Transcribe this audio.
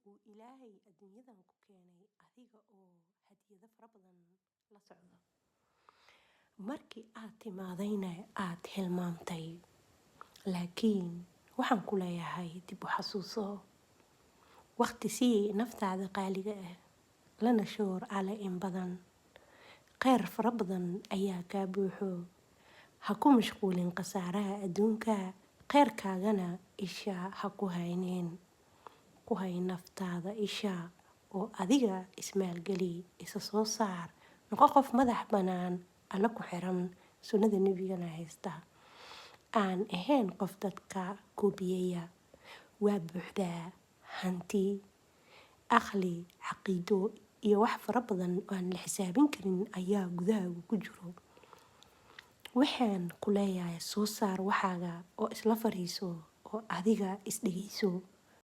uu ilaahay adduunyadan ku keenay adiga oo hadiyado fara badan la socdo. Markii aad timaadayna aad hilmaamtay, laakiin waxaan ku leeyahay dib u xasuuso. Waqti sii naftaada qaaliga ah, lana shoor ale in badan. Kheyr fara badan ayaa kaa buuxo. Ha ku mashquulin khasaaraha adduunka, kheyrkaagana isha ha ku haynin. Ku hay naftaada isha oo adiga ismaalgeli, isa soo saar. Noqo qof madax bannaan, alla ku xiran, sunnada nebigana haysta. Aan ahayn qof dadka koobiyaya. Waa buuxdaa hanti, aqli, caqiido iyo wax fara badan oo aan la xisaabin karin ayaa gudahaaga ku jiro. Waxaan ku leeyahay soo saar waxaaga oo isla fariiso oo adiga is dhegeyso.